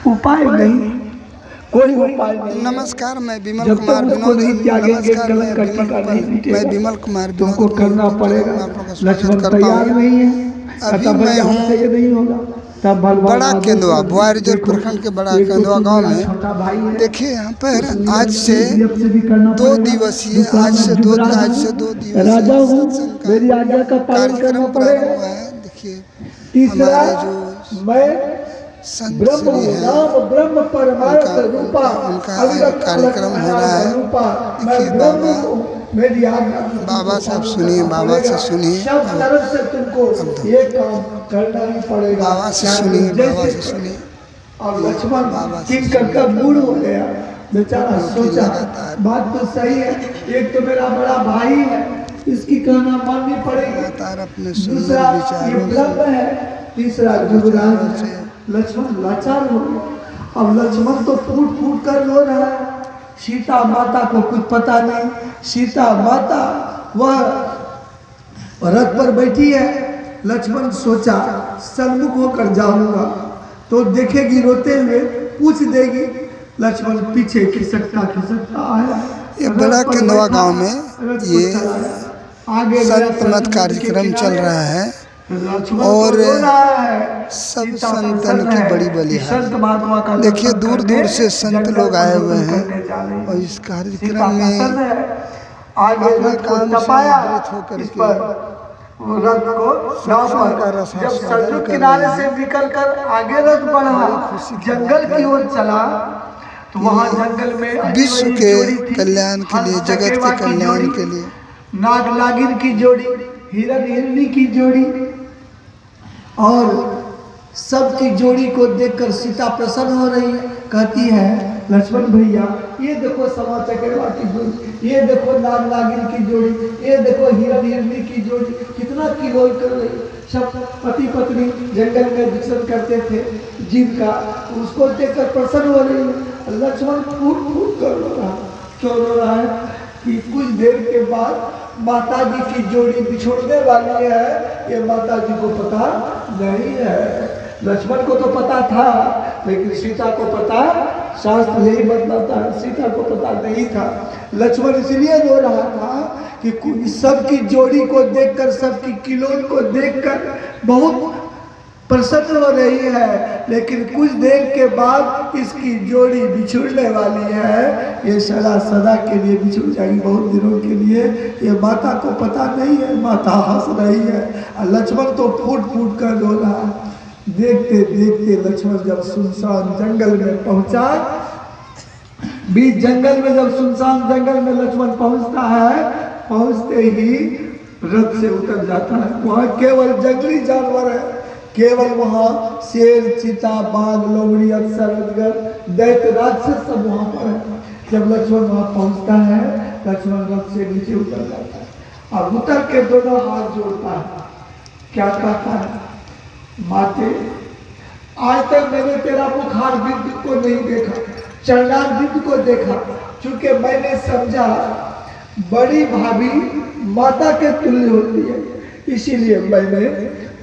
उपाय नहीं, कोई उपाय नहीं। नमस्कार, मैं विमल कुमार विनोद। नमस्कार, मैं विमल कुमार विनोद तुमको करना पड़ेगा। लक्ष्मण तैयार नहीं है, अभी मैं हूँ ये नहीं होगा। तब बड़ा केंदुआ बुआरीजोर प्रखंड के बड़ा केंदुआ गांव में। देखिए यहाँ पर आज से 2 दिवसीय राजा हूँ, मेरी आज्ञा का पालन करना पड़ेगा। हुआ है। देखिए तीसरा, हमारे जो मैं संत ब्रह्म श्री हैं, नाम ब्रह्म परमार्थ रूपा उनका कार्यक्रम हो रहा है। देखिए बाबा साहब सुनिए, बाबा से सुनिए, सब तरफ से तुमको ये काम करना ही पड़ेगा। बाबा से सुनिए, बाबा से सुनिए। और लक्ष्मण किंकर का मूड हो गया, बेचारा सोचा बात तो सही है, एक तो मेरा बड़ा भाई है, इसकी कहना माननी पड़ेगी। दूसरा ये ब्रह्म है, तीसरा युवराज। लक्ष्मण लाचार हो गया। अब लक्ष्मण तो फूट फूट कर रो रहा है। सीता माता को कुछ पता नहीं। सीता माता वह रथ पर बैठी है। लक्ष्मण सोचा सन्मुख होकर जाऊंगा तो देखेगी, रोते हुए पूछ देगी। लक्ष्मण पीछे खिसकता आया। ये बड़ा केंदुआ गांव में ये संत मत कार्यक्रम चल रहा है और सब संतन की बड़ी बलि है। देखिए दूर दूर से संत लोग आए हुए हैं और इस कार्यक्रम में अपना काम से अवगत होकर के रथ को जब सरजू किनारे से निकलकर आगे रथ बढ़ा, जंगल की ओर चला तो वहाँ जंगल में विश्व के कल्याण के लिए, जगत के कल्याण के लिए नाग नागिन की जोड़ी, हिरण हिरनी की जोड़ी और सबकी जोड़ी को देखकर सीता प्रसन्न हो रही है। कहती है लक्ष्मण भैया ये देखो समा चकेवा की जोड़ी, ये देखो नाग नागिन की जोड़ी, ये देखो हिरण हिरनी की जोड़ी, कितना किलोल कर रही है। सब पति पत्नी जंगल में विचरण करते थे जीव का, उसको देखकर प्रसन्न हो रही है। लक्ष्मण फूट फूट कर रो रहा। क्यों रो रहा है कि कुछ देर के बाद माता जी की जोड़ी बिछोड़ने वाली है। ये माता जी को पता नहीं है। लक्ष्मण को तो पता था, लेकिन सीता को पता, शास्त्र यही बतलाता है, सीता को पता नहीं था। लक्ष्मण इसलिए रो रहा था कि सबकी जोड़ी को देखकर, सबकी किलोल को देखकर बहुत प्रसन्न हो रही है, लेकिन कुछ देर के बाद इसकी जोड़ी बिछुड़ने वाली है। ये सदा सदा के लिए बिछुड़ जाएगी, बहुत दिनों के लिए। ये माता को पता नहीं है। माता हंस रही है और लक्ष्मण तो फूट फूट कर रो रहा है। देखते देखते लक्ष्मण जब सुनसान जंगल में पहुंचा, बीच जंगल में जब सुनसान जंगल में लक्ष्मण पहुंचता है, पहुंचते ही रथ से उतर जाता है। वहाँ केवल जंगली जानवर है, केवल वहाँ शेर, चीता, बाघ, लोमड़ी, अक्सर, अजगर, दैत्य, राक्षस सब वहाँ पर है। जब लक्ष्मण वहाँ पहुँचता है, लक्ष्मण रथ से नीचे उतर जाता है और उतर के दोनों हाथ जोड़ता है। क्या कहता है? माते, आज तक मैंने तेरा मुखार बिंदु को नहीं देखा, चरणार बिंदु को देखा, क्योंकि मैंने समझा बड़ी भाभी माता के तुल्य होती है, इसीलिए मैंने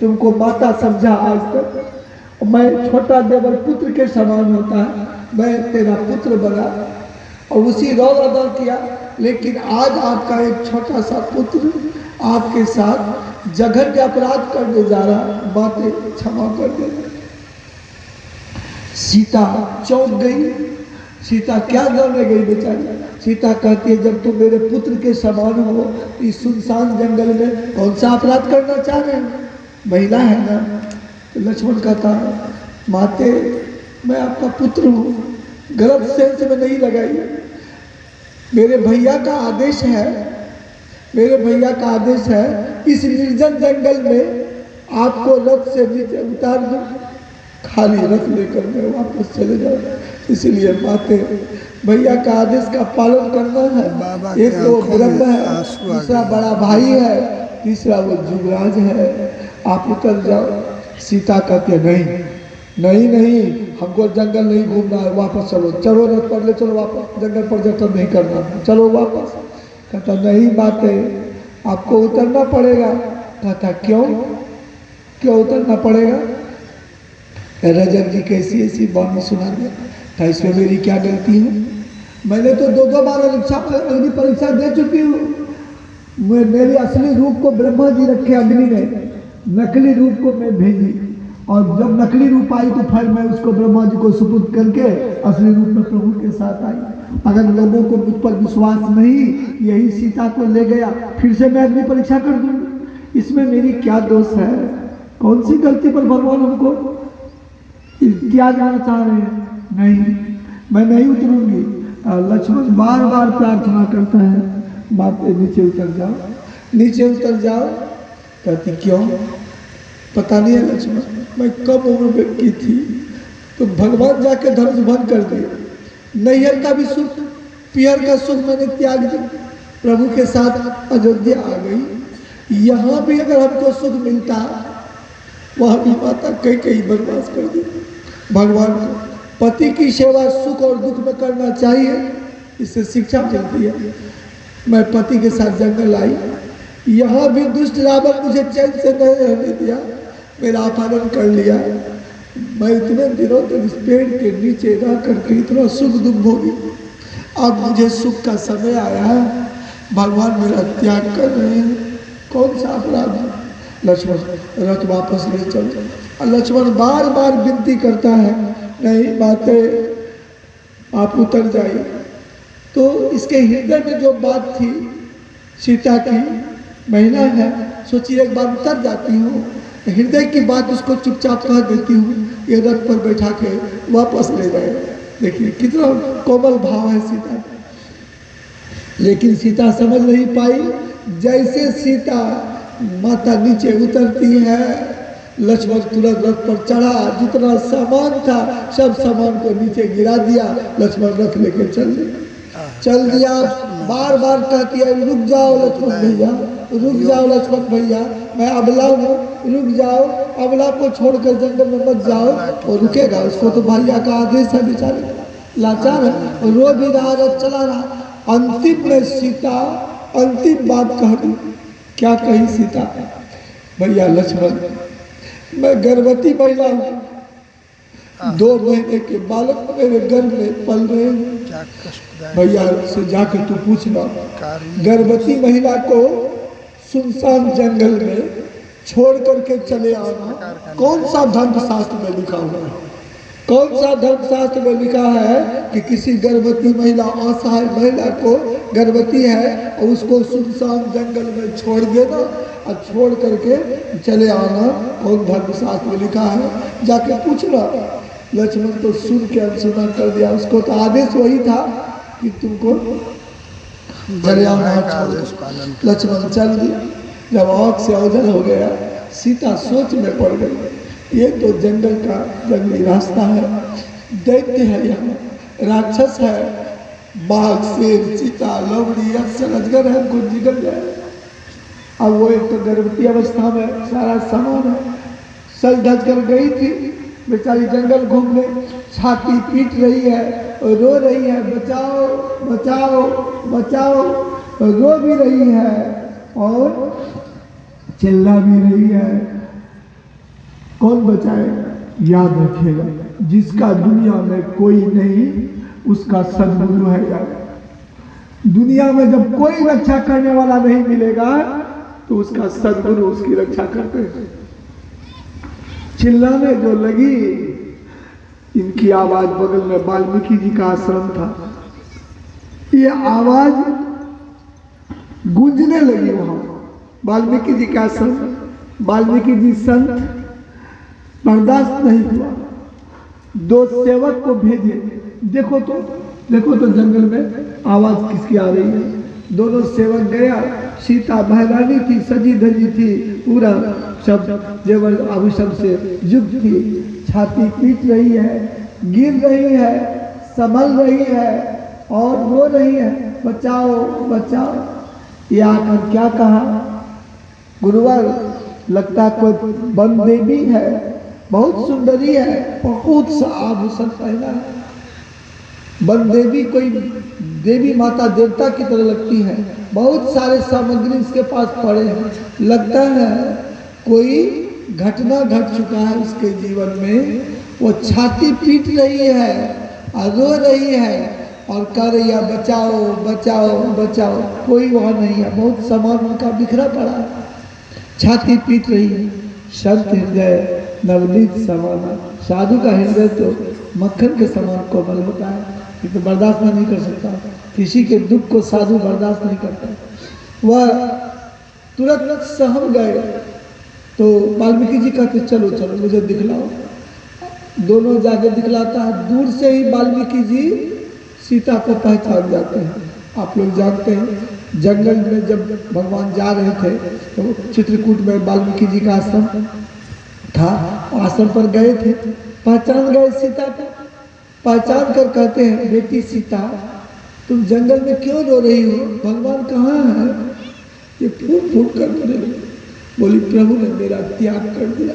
तुमको माता समझा। आज तक मैं छोटा देवर पुत्र के समान होता है, मैं तेरा पुत्र बना और उसी रौद अदा किया। लेकिन आज आपका एक छोटा सा पुत्र आपके साथ जघन्य अपराध करने जा रहा, बातें क्षमा कर देना। सीता चौंक गई। सीता क्या करने गई बेचारी? सीता कहती है जब तुम मेरे पुत्र के समान हो, इस सुनसान जंगल में कौन सा अपराध करना चाह रहे हो? महिला है ना। तो लक्ष्मण कहता माते, मैं आपका पुत्र हूँ, गलत सेंस में नहीं लगाइए। मेरे भैया का आदेश है, मेरे भैया का आदेश है, इस निर्जन जंगल में आपको रथ से नीचे उतार दूं, खाली रथ लेकर मैं वापस चले जाऊँ। इसलिए माते, भैया का आदेश का पालन करना है। एक तो ब्रह्म है, दूसरा बड़ा भाई है, तीसरा वो युवराज है, आप उतर जाओ। सीता कहते नहीं नहीं नहीं, हमको जंगल नहीं घूमना है, वापस चलो, चलो रथ पर ले चलो वापस, जंगल पर्यटन नहीं करना, चलो वापस। कहता नहीं बाते, आपको उतरना पड़ेगा। कहता क्यों, क्यों उतरना पड़ेगा? रजक जी कैसी ऐसी वाणी सुना दिया था, इसमें मेरी क्या गलती है? मैंने तो 2 बार अग्नि परीक्षा दे चुकी हूँ। मेरी असली रूप को ब्रह्मा जी रखे अग्नि में, नकली रूप को मैं भेजी, और जब नकली रूप आई तो फिर मैं उसको ब्रह्मा जी को सुपुर्द करके असली रूप में प्रभु के साथ आई। अगर लोगों को मुझ पर विश्वास नहीं, यही सीता को ले गया, फिर से मैं अग्नि परीक्षा कर दूंगी। इसमें मेरी क्या दोष है? कौन सी गलती पर भगवान हमको त्याग देना चाह रहे हैं? नहीं, मैं नहीं उतरूंगी। लक्ष्मण बार बार प्रार्थना करता है, माते नीचे उतर जाओ, नीचे उतर जाओ। कहती क्यों? पता नहीं है लक्ष्मण, मैं कम उम्र में की थी तो भगवान जाके धनुष भंग कर दिए। नैहर का भी सुख, पियर का सुख मैंने त्याग दिया, प्रभु के साथ अयोध्या आ गई। यहाँ भी अगर हमको सुख मिलता, वहाँ भी माता कई बर्बाद कर दी। भगवान को पति की सेवा सुख और दुख में करना चाहिए, इससे शिक्षा मिलती है। मैं पति के साथ जंगल आई, यहाँ भी दुष्ट रावण मुझे चैन से नहीं रहने दिया, मेरा अपहरण कर लिया। मैं इतने दिनों तक इस पेड़ के नीचे रह करके इतना सुख दुख भोगी, अब मुझे सुख का समय आया है, भगवान मेरा त्याग कर रहे हैं, कौन सा अपराध है? लक्ष्मण रथ वापस ले चलो। और लक्ष्मण बार बार विनती करता है, नहीं माते आप उतर जाइए। तो इसके हृदय में जो बात थी, सीता की महिला है, सोचिए एक बार उतर जाती हूँ, हृदय की बात उसको चुपचाप कह देती हूँ, ये रथ पर बैठा के वापस ले जाए। देखिए कितना कोमल भाव है सीता का। लेकिन सीता समझ नहीं पाई। जैसे सीता माता नीचे उतरती है, लक्ष्मण तुरंत रथ पर चढ़ा, जितना सामान था सब सामान को नीचे गिरा दिया। लक्ष्मण रथ लेके चल दिया। बार बार कहती है, रुक जाओ लक्ष्मण भैया, रुक जाओ लक्ष्मण भैया, मैं अबला हूँ, रुक जाओ, अबला को छोड़कर जंगल में मत जाओ। और रुकेगा? उसको तो भैया का आदेश है, बेचारे लाचार है, रो भी रहा, रथ चला रहा। अंतिम में सीता अंतिम बात कह दी। क्या कही सीता? भैया लक्ष्मण, मैं गर्भवती महिला हूँ, 2 महीने के बालक मेरे गर्भ में पल रहे हैं। भैया से जाकर तू पूछना, गर्भवती महिला को सुनसान जंगल में छोड़ करके चले आना कौन सा धर्मशास्त्र में लिखा हुआ है? कौन सा धर्मशास्त्र में लिखा है कि किसी गर्भवती महिला, असहाय महिला को गर्भवती है और उसको सुनसान जंगल में छोड़ देना और छोड़ करके चले आना? कौन धर्मशास्त्र में लिखा है? जाके पूछना। लक्ष्मण तो सुन के अनसुना कर दिया। उसको तो आदेश वही था कि तुमको चले आना। लक्ष्मण चल दिया। जब आँख से ओझल हो गया, सीता सोच में पड़ गई, ये तो जंगल का जंगली रास्ता है, दैत्य है, यहाँ राक्षस है, बाघ, शेर, चीता, लोमड़ी, अक्सर अजगर है, कुछ निकल जाए। अब वो एक तो गर्भवती अवस्था में सारा सामान है, सज धज कर गई थी, बेचारी जंगल घूम गई, छाती पीट रही है, रो रही है, बचाओ बचाओ बचाओ, रो भी रही है और चिल्ला भी रही है। कौन बचाएगा? याद रखिएगा, जिसका दुनिया में कोई नहीं, उसका सद्गुरु है यार। दुनिया में जब कोई रक्षा करने वाला नहीं मिलेगा तो उसका सद्गुरु उसकी रक्षा करते हैं। चिल्लाने जो लगी, इनकी आवाज बगल में वाल्मीकि जी का आश्रम था, ये आवाज गूंजने लगी वहां वाल्मीकि जी का आश्रम। वाल्मीकि जी संत बर्दाश्त नहीं हुआ, 2 सेवक को भेजे, देखो तो जंगल में आवाज किसकी आ रही है। दोनों सेवक गया, सीता महारानी थी, सजी धजी थी, पूरा सब जेवर आभूषण से युक्त थी, छाती पीट रही है, गिर रही है, संभल रही है और रो रही है, बचाओ बचाओ। ये आकर क्या कहा? गुरुवर, लगता कोई वन देवी है, बहुत सुंदरी है, बहुत सा आभूषण पहना है। वन देवी कोई देवी माता देवता की तरह लगती है, बहुत सारे सामग्री इसके पास पड़े हैं, लगता है कोई घटना घट चुका है उसके जीवन में, वो छाती पीट रही है और रो रही है और कह रही है बचाओ बचाओ बचाओ। कोई वहाँ नहीं है, बहुत सामान उनका बिखरा पड़ा है, छाती पीट रही है। संत हृदय नवनीत समान, साधु का हृदय तो मक्खन के समान कोमल होता है, ये तो बर्दाश्त नहीं कर सकता, किसी के दुख को साधु बर्दाश्त नहीं करता। वह तुरंत सहम गए तो वाल्मीकि जी कहते चलो चलो मुझे दिखलाओ। दोनों जाके दिखलाता है, दूर से ही वाल्मीकि जी सीता को पहचान जाते हैं। आप लोग जानते हैं जंगल में जब भगवान जा रहे थे तो चित्रकूट में वाल्मीकि जी का आश्रम था, आश्रम पर गए थे, पहचान गए सीता को। पहचान कर कहते हैं बेटी सीता तुम जंगल में क्यों रो रही हो, भगवान कहाँ है? ये फूट फूट कर रो रही। बोली प्रभु ने मेरा त्याग कर दिया,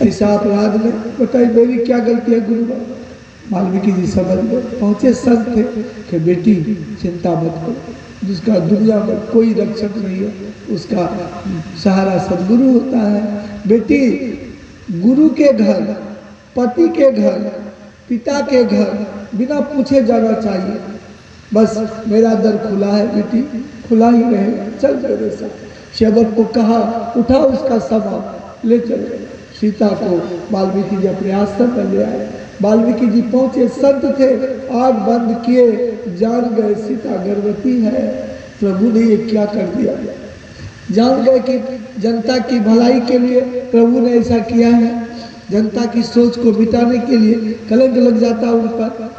ऐसा अपराध में बताइए मेरी क्या गलती है गुरु बाबा। वाल्मीकि जी समझ में पहुँचे, संत थे कि बेटी चिंता मत करो, जिसका दुनिया में कोई रक्षक नहीं है उसका सहारा सदगुरु होता है। बेटी गुरु के घर, पति के घर, पिता के घर बिना पूछे जाना चाहिए। बस मेरा दर खुला है बेटी, खुला ही रहेगा, चल मेरे साथ। सेवक को कहा उठा उसका सामान ले चलो। सीता को वाल्मीकि जी अपने आश्रम में ले आए। वाल्मीकि जी पहुंचे, संत थे, आग बंद किए, जान गए सीता गर्भवती है। प्रभु ने ये क्या कर दिया, जान गए कि जनता की भलाई के लिए प्रभु ने ऐसा किया है, जनता की सोच को मिटाने के लिए कलंक लग जाता उन पर।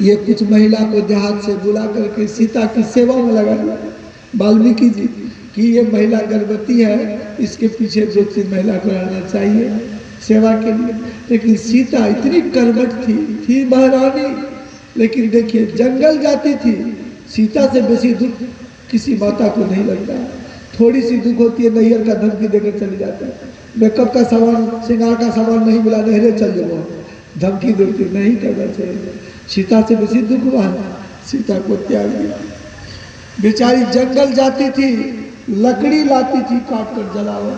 ये कुछ महिला को देहात से बुला करके सीता की सेवा में लगा दिया वाल्मीकि जी कि ये महिला गर्भवती है, इसके पीछे 2-3 महिला को रहना चाहिए सेवा के लिए। लेकिन सीता इतनी कर्मठ थी महारानी, लेकिन देखिए जंगल जाती थी, सीता से बेसी दुख किसी माता को नहीं लगता। थोड़ी सी दुख होती है, नैहर का धमकी देकर चली जाती है, मेकअप का सामान श्रृंगार का सामान नहीं मिला, नहरे चल जाओ, धमकी देती, नहीं करना चाहिए। सीता से बेसी दुख हुआ, सीता को त्याग दिया। बेचारी जंगल जाती थी, लकड़ी लाती थी काट कर जलाओ,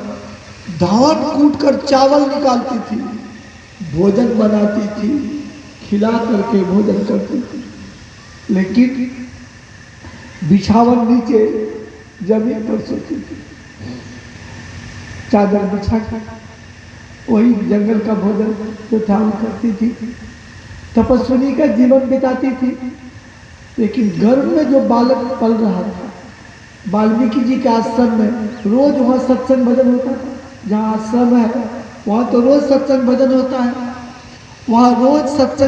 धान कूट कर चावल निकालती थी, भोजन बनाती थी, खिला करके भोजन करती थी। लेकिन बिछावन नीचे जमीन पर सोती थी, चादर बिछा कर वही जंगल का भोजन जो था वो करती थी, तपस्विनी का जीवन बिताती थी। लेकिन गर्भ में जो बालक पल रहा था, वाल्मीकि जी के आश्रम में रोज वहाँ सत्संग भजन होता था। जहाँ आश्रम है वहाँ तो रोज सत्संग भजन होता है, वहाँ रोज सत्संग